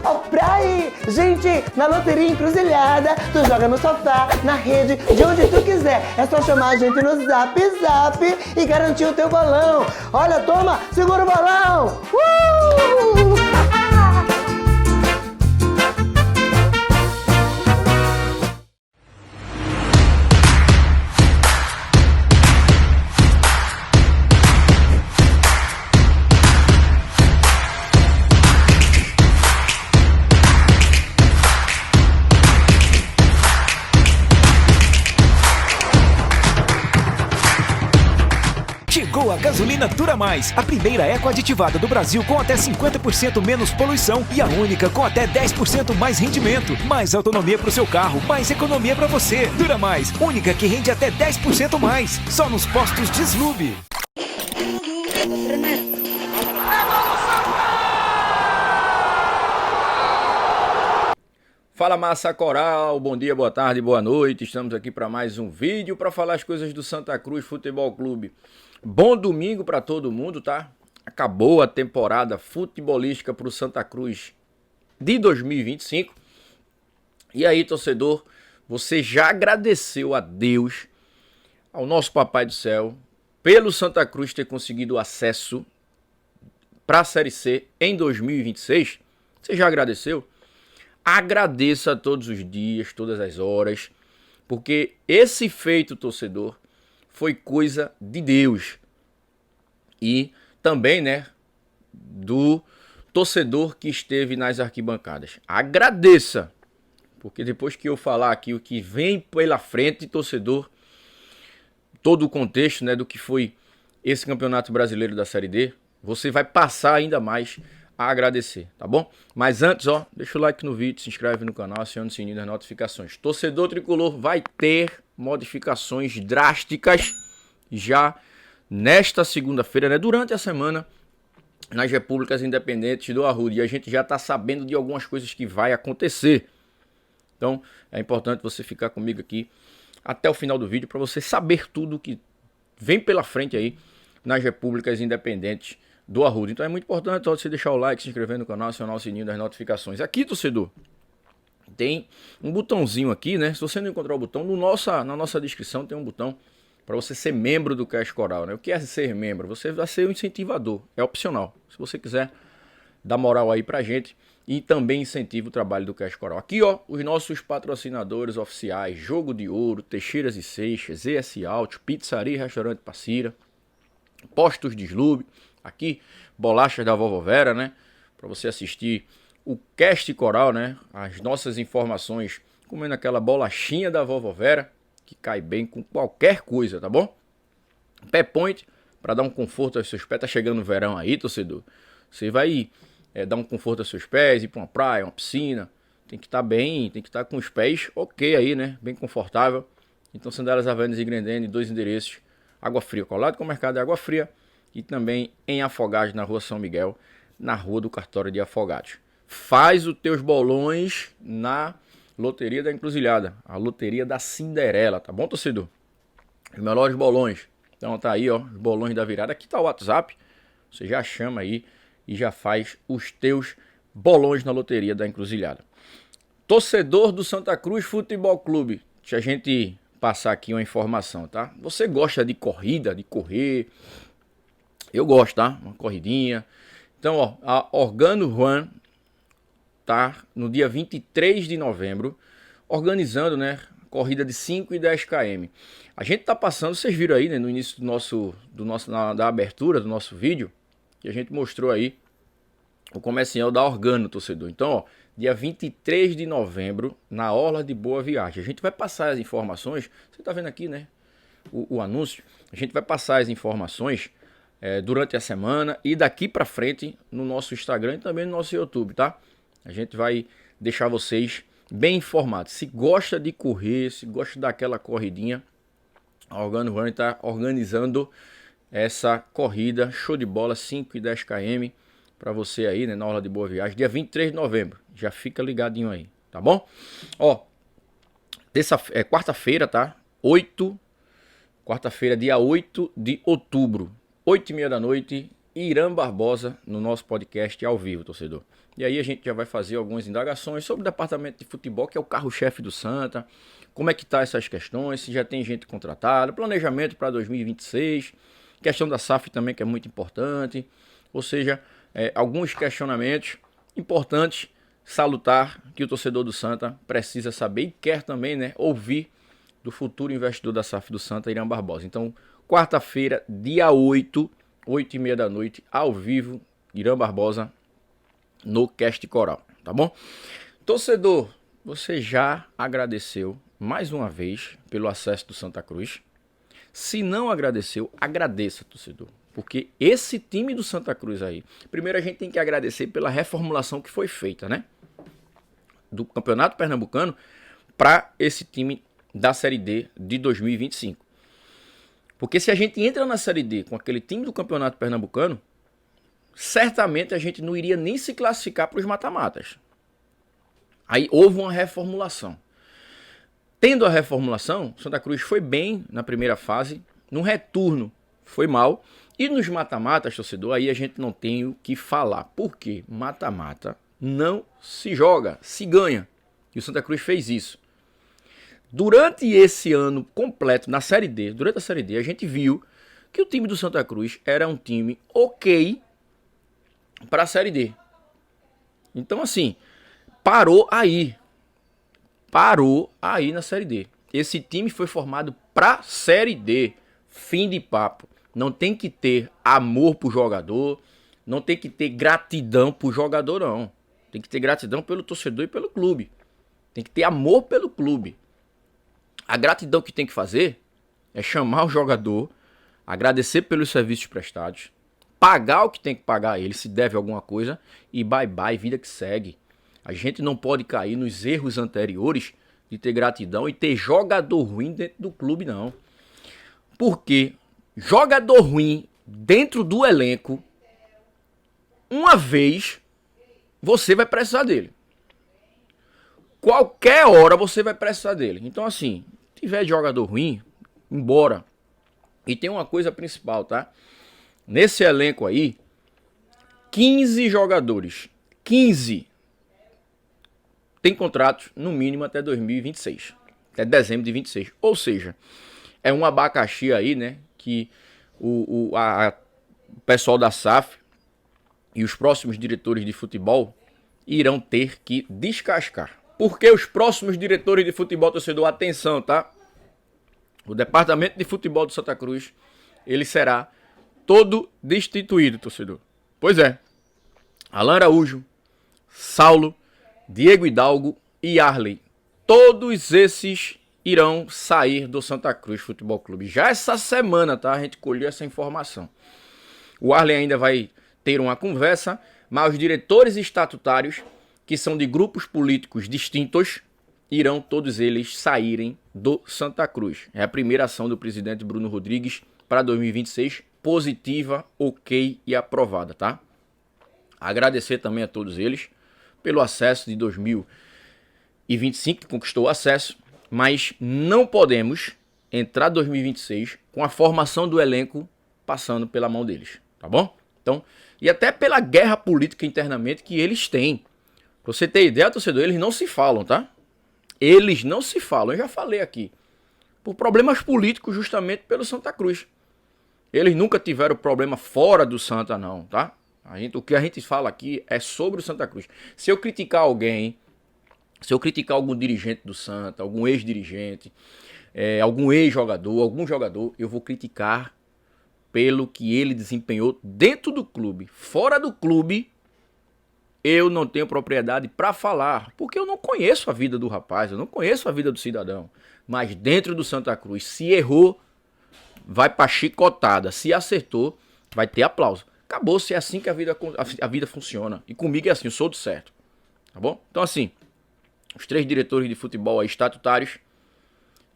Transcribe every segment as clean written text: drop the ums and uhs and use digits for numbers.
Ó pra aí! Gente, na Loteria Encruzilhada, tu joga no sofá, na rede, de onde tu quiser. É só chamar a gente no Zap Zap e garantir o teu bolão. Olha, toma, segura o bolão! Chegou a gasolina Dura Mais, a primeira eco-aditivada do Brasil com até 50% menos poluição e a única com até 10% mais rendimento. Mais autonomia para o seu carro, mais economia para você. Dura Mais, única que rende até 10% mais. Só nos postos Deslube. Fala massa coral, bom dia, boa tarde, boa noite. Estamos aqui para mais um vídeo para falar as coisas do Santa Cruz Futebol Clube. Bom domingo para todo mundo, tá? Acabou a temporada futebolística para o Santa Cruz de 2025. E aí, torcedor, você já agradeceu a Deus, ao nosso Papai do Céu, pelo Santa Cruz ter conseguido acesso para a Série C em 2026? Você já agradeceu? Agradeça todos os dias, todas as horas, porque esse feito, torcedor, foi coisa de Deus. E também, né, do torcedor que esteve nas arquibancadas. Agradeça, porque depois que eu falar aqui o que vem pela frente, torcedor, todo o contexto, né, do que foi esse Campeonato Brasileiro da Série D, você vai passar ainda mais a agradecer, tá bom? Mas antes, ó, deixa o like no vídeo, se inscreve no canal, aciona o sininho das notificações. Torcedor tricolor vai ter modificações drásticas já nesta segunda-feira, né? Durante a semana, nas repúblicas independentes do Arruda. E a gente já tá sabendo de algumas coisas que vai acontecer. Então, é importante você ficar comigo aqui até o final do vídeo para você saber tudo que vem pela frente aí nas repúblicas independentes do Arruda. Então é muito importante você deixar o like, se inscrever no canal, acionar o sininho das notificações. Aqui, torcedor, tem um botãozinho aqui, né? Se você não encontrar o botão, na nossa descrição tem um botão para você ser membro do Cash Coral, né? O que é ser membro? Você vai ser um incentivador, é opcional. Se você quiser dar moral aí pra gente e também incentiva o trabalho do Cash Coral. Aqui, ó, os nossos patrocinadores oficiais: Jogo de Ouro, Teixeiras e Seixas, ES Auto, Pizzaria e Restaurante Passira, Postos Deslube. Aqui, bolachas da Vovó Vera, né? Para você assistir o Cast Coral, né? As nossas informações, comendo aquela bolachinha da Vovó Vera, que cai bem com qualquer coisa, tá bom? Pé Point, para dar um conforto aos seus pés. Tá chegando o verão aí, torcedor. Você vai dar um conforto aos seus pés, ir para uma praia, uma piscina. Tem que estar bem, tem que estar com os pés ok aí, né? Bem confortável. Então, Sandálias Havaianas e Grendene, 2 endereços. Água Fria, colado com o mercado de Água Fria. E também em Afogados, na rua São Miguel, na rua do Cartório de Afogados. Faz os teus bolões na Loteria da Encruzilhada, a Loteria da Cinderela, tá bom, torcedor? Os melhores bolões. Então tá aí, ó, os bolões da virada. Aqui tá o WhatsApp, você já chama aí e já faz os teus bolões na Loteria da Encruzilhada. Torcedor do Santa Cruz Futebol Clube, deixa a gente passar aqui uma informação, tá? Você gosta de corrida, de correr? Eu gosto, tá? Uma corridinha. Então, ó, a Organo Run tá no dia 23 de novembro organizando, né, corrida de 5 e 10 km. A gente tá passando, vocês viram aí, né, no início da abertura do nosso vídeo, que a gente mostrou aí o comercial da Organo, torcedor. Então, ó, dia 23 de novembro, na Orla de Boa Viagem. A gente vai passar as informações, você tá vendo aqui, né, o anúncio. A gente vai passar as informações durante a semana e daqui pra frente no nosso Instagram e também no nosso YouTube, tá? A gente vai deixar vocês bem informados. Se gosta de correr, se gosta daquela corridinha, a Organo Run está organizando essa corrida show de bola, 5 e 10 km para você aí, né, na Orla de Boa Viagem, dia 23 de novembro. Já fica ligadinho aí, tá bom? Ó, quarta-feira, tá? Quarta-feira, dia 8 de outubro, 8h30 da noite, Irã Barbosa no nosso podcast ao vivo, torcedor. E aí a gente já vai fazer algumas indagações sobre o departamento de futebol, que é o carro-chefe do Santa, como é que tá essas questões, se já tem gente contratada, planejamento para 2026, questão da SAF também, que é muito importante, ou seja, alguns questionamentos importantes, salutar, que o torcedor do Santa precisa saber e quer também, né, ouvir do futuro investidor da SAF do Santa, Irã Barbosa. Então, quarta-feira, dia 8, 8h30 da noite, ao vivo, Irã Barbosa no Cast Coral, tá bom? Torcedor, você já agradeceu mais uma vez pelo acesso do Santa Cruz? Se não agradeceu, agradeça, torcedor. Porque esse time do Santa Cruz aí, primeiro a gente tem que agradecer pela reformulação que foi feita, né? Do Campeonato Pernambucano para esse time da Série D de 2025. Porque se a gente entra na Série D com aquele time do Campeonato Pernambucano, certamente a gente não iria nem se classificar para os mata-matas. Aí houve uma reformulação. Tendo a reformulação, Santa Cruz foi bem na primeira fase, no retorno foi mal, e nos mata-matas, torcedor, aí a gente não tem o que falar. Por quê? Mata-mata não se joga, se ganha. E o Santa Cruz fez isso. Durante esse ano completo, na Série D, durante a Série D, a gente viu que o time do Santa Cruz era um time ok para a Série D. Então, assim, parou aí na Série D. Esse time foi formado para Série D. Fim de papo. Não tem que ter amor pro jogador, não tem que ter gratidão pro jogador, não. Tem que ter gratidão pelo torcedor e pelo clube. Tem que ter amor pelo clube. A gratidão que tem que fazer é chamar o jogador, agradecer pelos serviços prestados, pagar o que tem que pagar a ele, se deve alguma coisa, e bye bye, vida que segue. A gente não pode cair nos erros anteriores de ter gratidão e ter jogador ruim dentro do clube, não. Porque jogador ruim dentro do elenco, uma vez, você vai precisar dele. Qualquer hora você vai precisar dele. Então, assim, se tiver jogador ruim, embora. E tem uma coisa principal, tá? Nesse elenco aí, 15 jogadores. 15 tem contratos no mínimo até 2026. Até dezembro de 26. Ou seja, é um abacaxi aí, né? Que o pessoal da SAF e os próximos diretores de futebol irão ter que descascar. Porque os próximos diretores de futebol, torcedor, atenção, tá? O departamento de futebol do Santa Cruz, ele será todo destituído, torcedor. Pois é. Alan Araújo, Saulo, Diego Hidalgo e Arley. Todos esses irão sair do Santa Cruz Futebol Clube. Já essa semana, tá? A gente colheu essa informação. O Arley ainda vai ter uma conversa, mas os diretores estatutários, que são de grupos políticos distintos, irão todos eles saírem do Santa Cruz. É a primeira ação do presidente Bruno Rodrigues para 2026, positiva, ok e aprovada, tá? Agradecer também a todos eles pelo acesso de 2025, que conquistou acesso, mas não podemos entrar 2026 com a formação do elenco passando pela mão deles, tá bom? Então, e até pela guerra política internamente que eles têm. Pra você ter ideia, torcedor, eles não se falam, tá? Eles não se falam, eu já falei aqui. Por problemas políticos, justamente pelo Santa Cruz. Eles nunca tiveram problema fora do Santa, não, tá? O que a gente fala aqui é sobre o Santa Cruz. Se eu criticar alguém, se eu criticar algum dirigente do Santa, algum ex-dirigente, algum ex-jogador, algum jogador, eu vou criticar pelo que ele desempenhou dentro do clube. Fora do clube, eu não tenho propriedade para falar, porque eu não conheço a vida do rapaz, eu não conheço a vida do cidadão. Mas dentro do Santa Cruz, se errou, vai para chicotada. Se acertou, vai ter aplauso. Acabou-se, é assim que a vida funciona. E comigo é assim, eu sou do certo. Tá bom? Então assim, os 3 diretores de futebol aí, estatutários,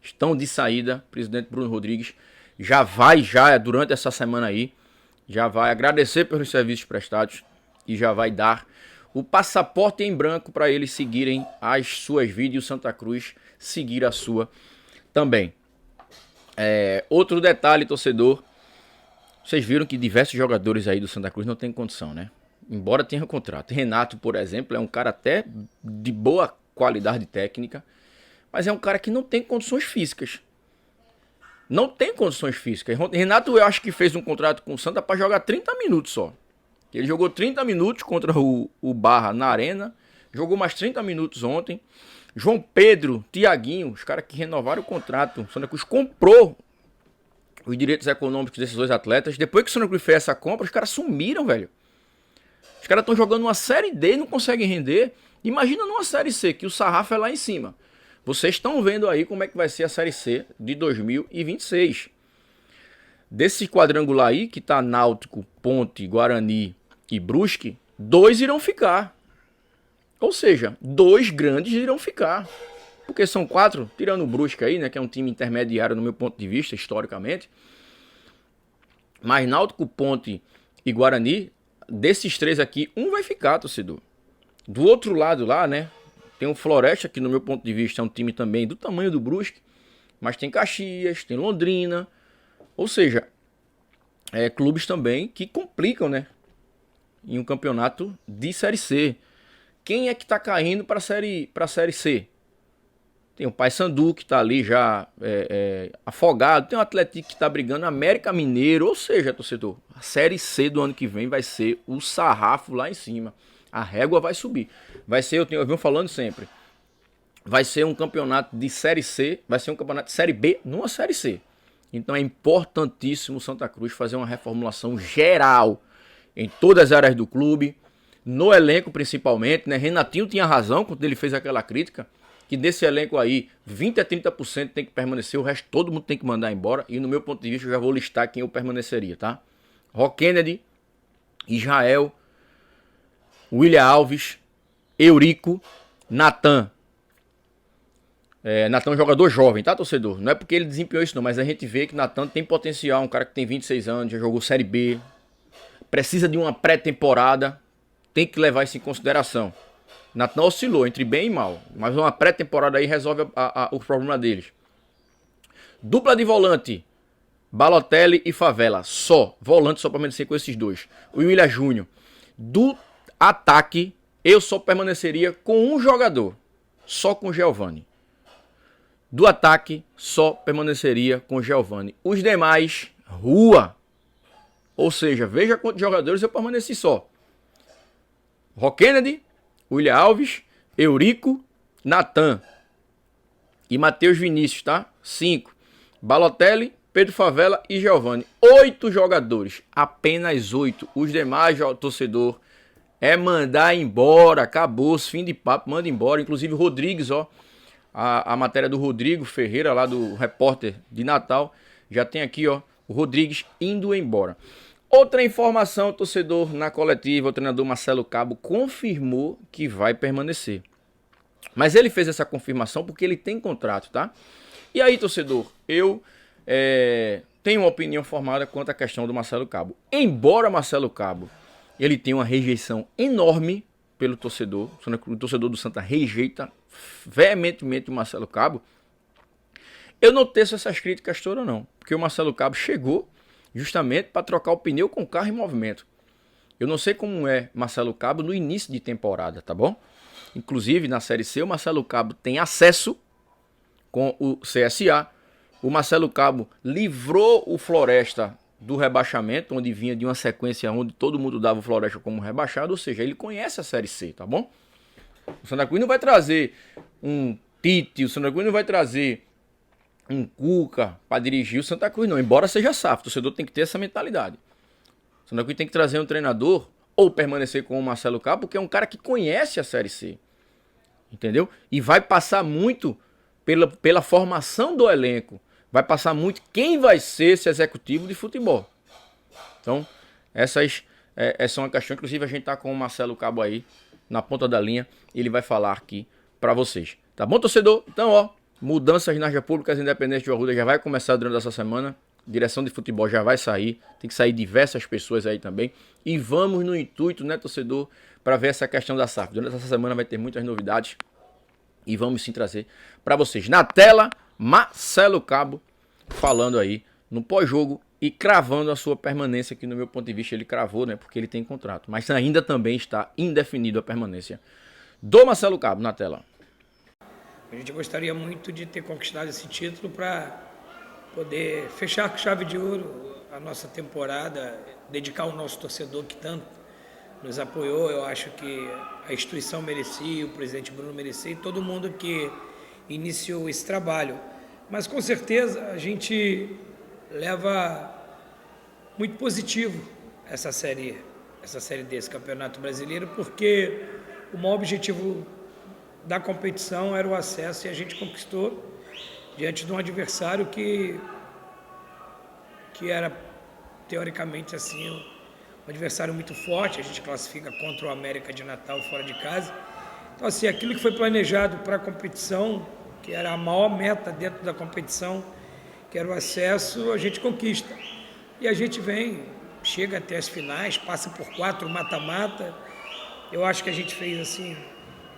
estão de saída. O presidente Bruno Rodrigues já durante essa semana aí, já vai agradecer pelos serviços prestados e já vai dar o passaporte em branco para eles seguirem as suas vidas e o Santa Cruz seguir a sua também. Outro detalhe, torcedor, Vocês viram que diversos jogadores aí do Santa Cruz não têm condição, né? Embora tenha contrato. Renato, por exemplo, é um cara até de boa qualidade técnica, mas é um cara que não tem condições físicas. Não tem condições físicas. Renato, eu acho que fez um contrato com o Santa para jogar 30 minutos só. Ele jogou 30 minutos contra o Barra na Arena, jogou mais 30 minutos ontem. João Pedro, Tiaguinho, os caras que renovaram o contrato. O Santa Cruz comprou os direitos econômicos desses dois atletas. Depois que o Santa Cruz fez essa compra, os caras sumiram, velho. Os caras estão jogando uma Série D e não conseguem render. Imagina numa Série C, que o sarrafo é lá em cima. Vocês estão vendo aí como é que vai ser a Série C de 2026. Desse quadrangular aí, que tá Náutico, Ponte, Guarani e Brusque, 2 irão ficar. Ou seja, 2 grandes irão ficar. Porque são 4, tirando o Brusque aí, né, que é um time intermediário no meu ponto de vista, historicamente. Mas Náutico, Ponte e Guarani, desses 3 aqui, um vai ficar, torcedor. Do outro lado lá, né, tem o Floresta, que no meu ponto de vista é um time também do tamanho do Brusque. Mas tem Caxias, tem Londrina. Ou seja, clubes também que complicam, né, em um campeonato de Série C. Quem é que tá caindo para a série C? Tem o Paysandu que tá ali já afogado. Tem o Atlético que tá brigando, América Mineiro. Ou seja, torcedor, a Série C do ano que vem vai ser o sarrafo lá em cima. A régua vai subir. Vai ser, eu venho falando sempre, vai ser um campeonato de Série C, vai ser um campeonato de Série B numa Série C. Então é importantíssimo o Santa Cruz fazer uma reformulação geral em todas as áreas do clube, no elenco principalmente, né? Renatinho tinha razão quando ele fez aquela crítica, que desse elenco aí, 20 a 30% tem que permanecer, o resto todo mundo tem que mandar embora, e no meu ponto de vista eu já vou listar quem eu permaneceria, tá? Rock Kennedy, Israel, William Alves, Eurico, Natan. Natan é um jogador jovem, tá, torcedor? Não é porque ele desempenhou isso não, mas a gente vê que Natan tem potencial, um cara que tem 26 anos, já jogou Série B, precisa de uma pré-temporada, tem que levar isso em consideração. Natan oscilou entre bem e mal, mas uma pré-temporada aí resolve o problema deles. Dupla de volante, Balotelli e Favela, só. Volante só permanecer com esses 2. O William Júnior. Do ataque, eu só permaneceria com um jogador, só com o Giovani. Do ataque, só permaneceria com o Giovani. Os demais, rua. Ou seja, veja quantos jogadores eu permaneci só. Rock Kennedy, William Alves, Eurico, Natan e Matheus Vinícius, tá? 5. Balotelli, Pedro Favela e Giovani. 8 jogadores, apenas 8. Os demais, torcedor, é mandar embora. Acabou, fim de papo, manda embora. Inclusive o Rodrigues, ó, a matéria do Rodrigo Ferreira, lá do Repórter de Natal, já tem aqui, ó, o Rodrigues indo embora. Outra informação, torcedor, na coletiva, o treinador Marcelo Cabo confirmou que vai permanecer. Mas ele fez essa confirmação porque ele tem contrato, tá? E aí, torcedor, eu tenho uma opinião formada quanto à questão do Marcelo Cabo. Embora Marcelo Cabo, ele tenha uma rejeição enorme pelo torcedor, o torcedor do Santa rejeita veementemente o Marcelo Cabo, eu não teço essas críticas todas não, porque o Marcelo Cabo chegou justamente para trocar o pneu com o carro em movimento. Eu não sei como é Marcelo Cabo no início de temporada, tá bom? Inclusive na Série C o Marcelo Cabo tem acesso com o CSA. O Marcelo Cabo livrou o Floresta do rebaixamento, onde vinha de uma sequência onde todo mundo dava o Floresta como rebaixado, ou seja, ele conhece a Série C, tá bom? O Santa Cruz não vai trazer um Tite, o Santa Cruz não vai trazer um Cuca para dirigir o Santa Cruz, não. Embora seja SAF, o torcedor tem que ter essa mentalidade. O Santa Cruz tem que trazer um treinador ou permanecer com o Marcelo Cabo, porque é um cara que conhece a Série C. Entendeu? E vai passar muito pela formação do elenco. Vai passar muito quem vai ser esse executivo de futebol. Então, essas são as questões. Inclusive, a gente tá com o Marcelo Cabo aí na ponta da linha. E ele vai falar aqui para vocês. Tá bom, torcedor? Então, ó, mudanças nas repúblicas independentes de Arruda já vai começar durante essa semana. Direção de futebol já vai sair. Tem que sair diversas pessoas aí também. E vamos no intuito, né, torcedor, para ver essa questão da SAF. Durante essa semana vai ter muitas novidades. E vamos sim trazer para vocês. Na tela, Marcelo Cabo falando aí no pós-jogo e cravando a sua permanência, que no meu ponto de vista ele cravou, né, porque ele tem contrato, mas ainda também está indefinido a permanência do Marcelo Cabo. Na tela. A gente gostaria muito de ter conquistado esse título para poder fechar com chave de ouro a nossa temporada, dedicar ao nosso torcedor que tanto nos apoiou. Eu acho que a instituição merecia, o presidente Bruno merecia e todo mundo que iniciou esse trabalho. Mas com certeza a gente leva muito positivo essa série desse Campeonato Brasileiro, porque o maior objetivo da competição era o acesso e a gente conquistou diante de um adversário que era teoricamente assim um adversário muito forte. A gente classifica contra o América de Natal fora de casa. Então assim, aquilo que foi planejado para a competição, que era a maior meta dentro da competição, que era o acesso, a gente conquista. E a gente chega até as finais, passa por 4 mata-mata. Eu acho que a gente fez assim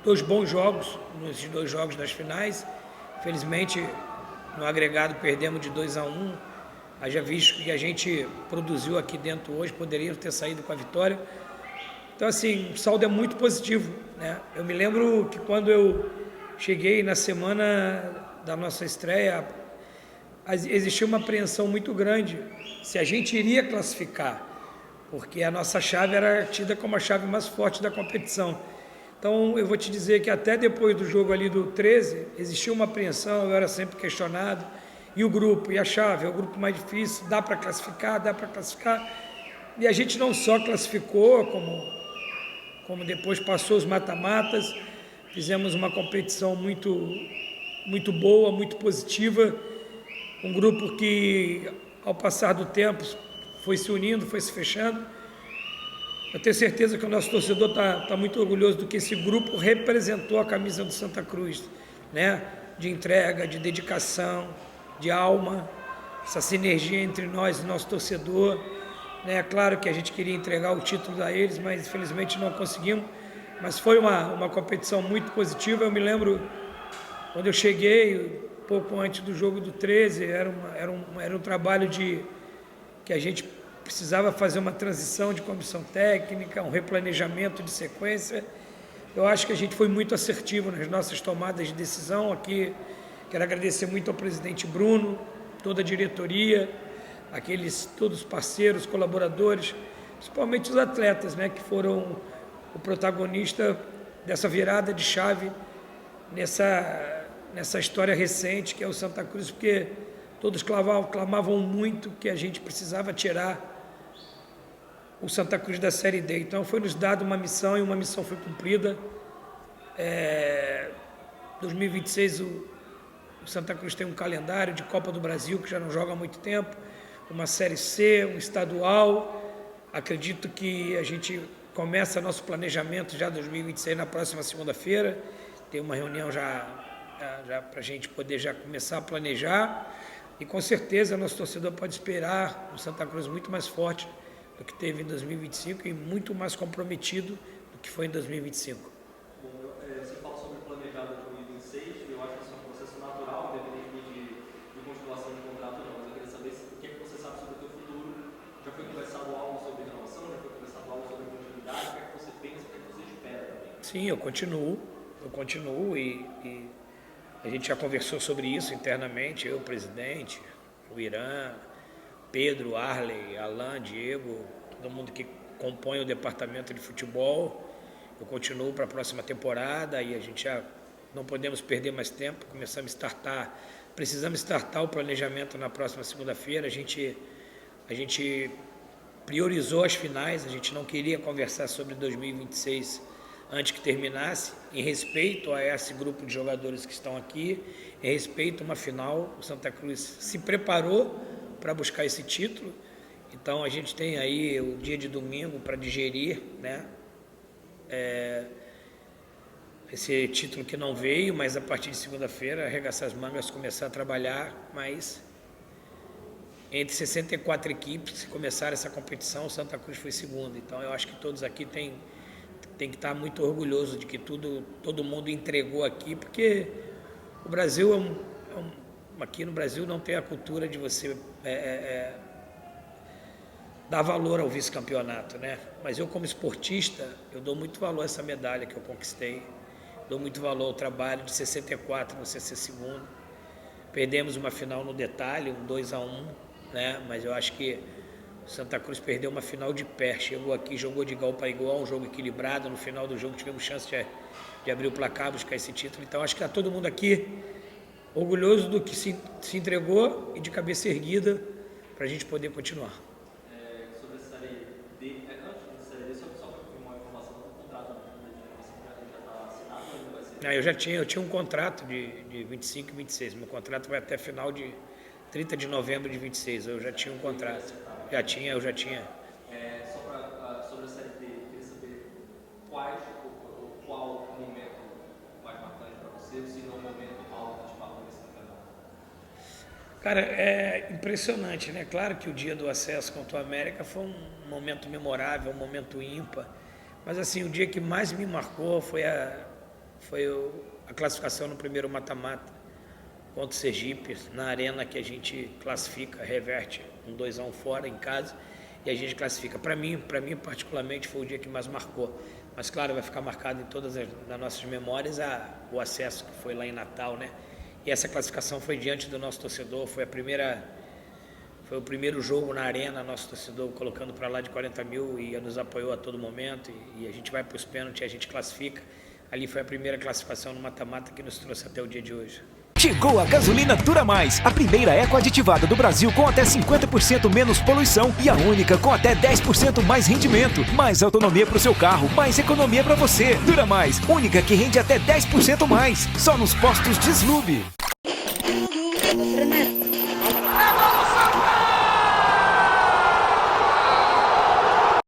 2 bons jogos nos 2 jogos das finais. Felizmente, no agregado perdemos de 2-1. Haja visto que a gente produziu aqui dentro hoje, poderia ter saído com a vitória. Então assim, o saldo é muito positivo, né? Eu me lembro que quando eu cheguei na semana da nossa estreia, existia uma apreensão muito grande se a gente iria classificar, porque a nossa chave era tida como a chave mais forte da competição. Então eu vou te dizer que até depois do jogo ali do 13, existia uma apreensão, eu era sempre questionado, e o grupo, e a chave, é o grupo mais difícil, dá para classificar, e a gente não só classificou, como depois passou os mata-matas, fizemos uma competição muito boa, muito positiva, um grupo que, ao passar do tempo, foi se unindo, foi se fechando. Eu tenho certeza que o nosso torcedor está muito orgulhoso do que esse grupo representou a camisa do Santa Cruz, né? De entrega, de dedicação, de alma, essa sinergia entre nós e nosso torcedor. É claro que a gente queria entregar o título a eles, mas infelizmente não conseguimos. Mas foi uma competição muito positiva. Eu me lembro, quando eu cheguei, pouco antes do jogo do 13, era um trabalho que a gente precisava fazer uma transição de comissão técnica, um replanejamento de sequência. Eu acho que a gente foi muito assertivo nas nossas tomadas de decisão aqui. Quero agradecer muito ao presidente Bruno, toda a diretoria, todos os parceiros, colaboradores, principalmente os atletas, né, que foram o protagonista dessa virada de chave nessa história recente que é o Santa Cruz, porque todos clamavam muito que a gente precisava tirar o Santa Cruz da Série D. Então foi nos dada uma missão e uma missão foi cumprida. 2026 o Santa Cruz tem um calendário de Copa do Brasil que já não joga há muito tempo, uma Série C, um estadual. Acredito que a gente começa nosso planejamento já 2026 na próxima segunda-feira. Tem uma reunião já para a gente poder já começar a planejar. E com certeza nosso torcedor pode esperar um Santa Cruz muito mais forte do que teve em 2025 e muito mais comprometido do que foi em 2025. Você fala sobre o planejado de 2026, eu acho que isso é um processo natural, independente de continuação de contrato ou não. Mas eu queria saber o que você sabe sobre o teu futuro. Já foi conversado algo sobre renovação, já foi conversado algo sobre continuidade, o que é que você pensa, o que é que você espera também? Sim, eu continuo e a gente já conversou sobre isso internamente, eu, o presidente, o Irã, Pedro, Arley, Alain, Diego, todo mundo que compõe o departamento de futebol. Eu continuo para a próxima temporada e a gente já não podemos perder mais tempo, precisamos startar o planejamento na próxima segunda-feira. A gente priorizou as finais, a gente não queria conversar sobre 2026 antes que terminasse, em respeito a esse grupo de jogadores que estão aqui, em respeito a uma final. O Santa Cruz se preparou para buscar esse título, então a gente tem aí o dia de domingo para digerir, né? Esse título que não veio, mas a partir de segunda-feira arregaçar as mangas, começar a trabalhar. Mas entre 64 equipes que começaram essa competição, o Santa Cruz foi segundo. Então eu acho que todos aqui têm que estar muito orgulhoso de que todo mundo entregou aqui, porque o Brasil aqui no Brasil não tem a cultura de você dar valor ao vice-campeonato, né? Mas eu, como esportista, eu dou muito valor a essa medalha que eu conquistei. Dou muito valor ao trabalho de 64, você ser segundo. Perdemos uma final no detalhe, um 2-1, né? Mas eu acho que o Santa Cruz perdeu uma final de pé. Chegou aqui, jogou de igual para igual, um jogo equilibrado. No final do jogo tivemos chance de abrir o placar, buscar esse título. Então acho que está todo mundo aqui orgulhoso do que se entregou e de cabeça erguida para a gente poder continuar. Sobre a Série D, antes da Série D, só para confirmar uma informação do contrato já está assinado ou ainda vai ser? Eu tinha um contrato de 25 e 26. Meu contrato vai até final de 30 de novembro de 26. Eu já tinha um contrato. Eu já tinha. Sobre a Série D, eu queria saber qual momento mais marcante para você, ou se não o momento alto de valor nesse campeonato? Cara, é impressionante, né? Claro que o dia do acesso contra o América foi um momento memorável, um momento ímpar. Mas assim, o dia que mais me marcou foi a classificação no primeiro mata-mata contra o Sergipe, na arena que a gente classifica, reverte um 2-1 fora em casa e a gente classifica. Para mim particularmente foi o dia que mais marcou. Mas claro, vai ficar marcado em todas as nossas memórias o acesso que foi lá em Natal, né? E essa classificação foi diante do nosso torcedor, foi o primeiro jogo na arena, nosso torcedor colocando para lá de 40 mil e nos apoiou a todo momento e a gente vai para os pênaltis e a gente classifica. Ali foi a primeira classificação no mata-mata que nos trouxe até o dia de hoje. Chegou a gasolina Dura Mais, a primeira eco-aditivada do Brasil com até 50% menos poluição e a única com até 10% mais rendimento. Mais autonomia para o seu carro, mais economia para você. Dura Mais, única que rende até 10% mais. Só nos postos Deslube.